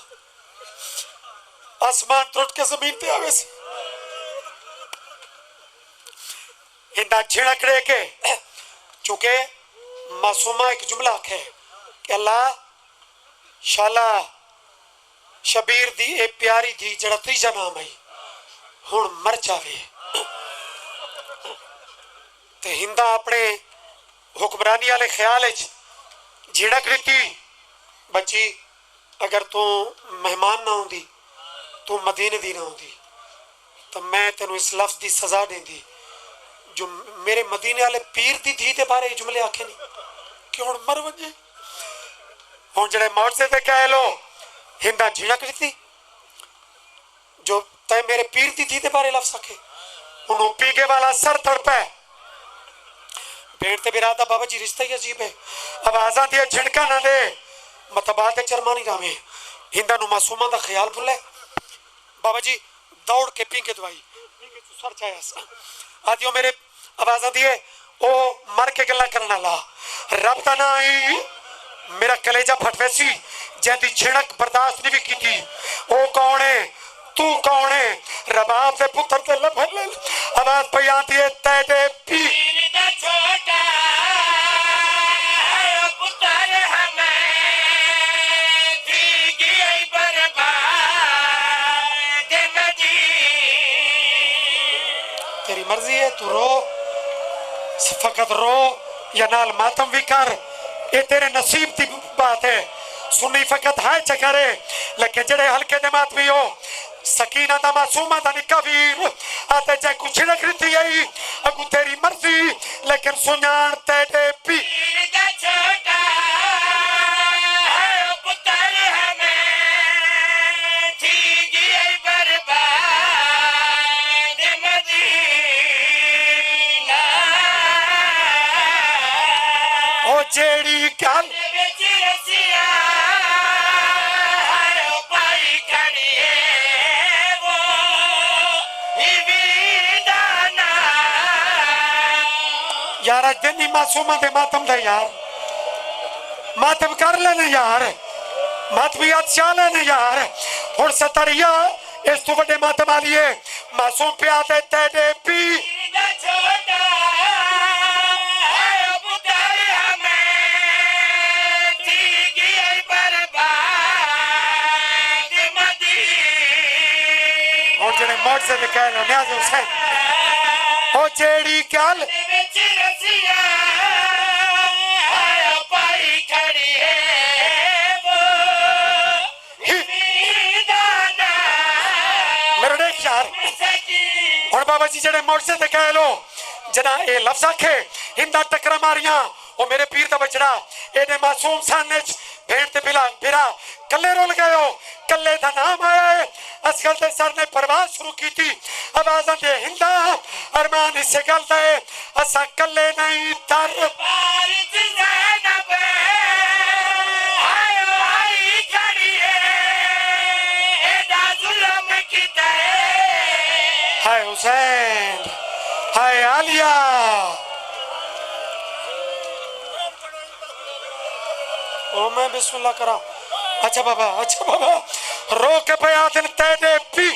आसमान टूट के जमीन पे आवे सी इंदा छिड़कड़े के चूंकि मासूमा एक जुमला है कि अल्लाह शाला शबीर दी ए प्यारी थी जड़ा तीजा नाम आई हुण मर जावे ते हिंदा अपने हुक्मरानी वाले ख्याल झिड़क दी बच्ची अगर तू मेहमान ना आउंदी तू मदीने दी ना आउंदी तो मैं तेनू इस लफ्ज की सजा देंदी जो मेरे मदीने वाले पीर दी धी दे बारे जुमले आखे नहीं कि हुण मर वजे। हुण जेड़े मौजे ते कह लो हिंदा झिड़क दी जो तय मेरे पीर दी धी दे बारे लफ्ज आखे उन्हों पीके वाला सर तड़पै भेड़ ते बिरादा बाबा जी रिश्ता ही अजीब है। आवाजा दिया झिड़का ना दे मतबाद चरमा नहीं रामे हिंदा नु मासूमा दा ख्याल भुले बाबा जी दौड़ के पी के दवाई सर चाया आदियो मेरे आवाजा दिए ओ मर के गल्ला करना ला रब दा ना आई मेरा कलेजा फटवे सी जैदी छिड़क बर्दाश्त नहीं भी की ओ कौन है तू कौन है रबाब दे पुत्र ते लफल आवाज पे आती है तेरे पी छोटा पुत्र हमें दी गई बर्बाद नदी। तेरी मर्जी है तू रो फकत रो या नाल मातम भी कर ये तेरे नसीब की बात है। सुनी फकत है चकरे लेकिन जड़े हल्के दे मातमी हो सकीना दा मासूमा दा निक्का वीर आते जे कुछ छिड़क रही आई अगू तेरी मर्जी लेकिन सुनान तेरे पी छोटा पुत्र हमें थी गई बर्बाद मदीना। ओ जेड़ी गल यार दिन मासूमा दे मातम दे यार मातम कर लेने यार मातमियात चाह लेने यार हुण सतरिया इस तो बड़े मातम आलिए मासूम पिया दे तेरे पी और जड़े मौजे दे कह लो न्याज हुसैन ओ जेड़ी गल और बाबा जी जड़े मोर्चे ते कह लो जना ये लफ्ज आखे हिंदा टकरा मारिया ओ मेरे पीर दा बचड़ा एने मासूम सामने भेड़ ते बिला बिरा कल्ले रोल गए हो कल्ले दा नाम आया है असगल दे सर ने परवाह शुरू की थी आवाज़ां दे हिंदा अरमान इसे गल दे असा कल्ले नहीं तर हाय हुसैन हाय आलिया ओ मैं बिस्मिल्लाह करा अच्छा बाबा रो के पया दिन तेरे पी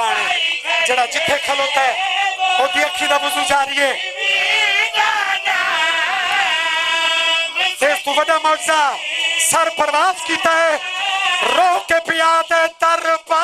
नौजवान है जड़ा जिथे खलोता है ओदी अखी दा वजू जारी है इस तू वड्डा मौजा सर परवाज कीता है रो के पिया दे दर पा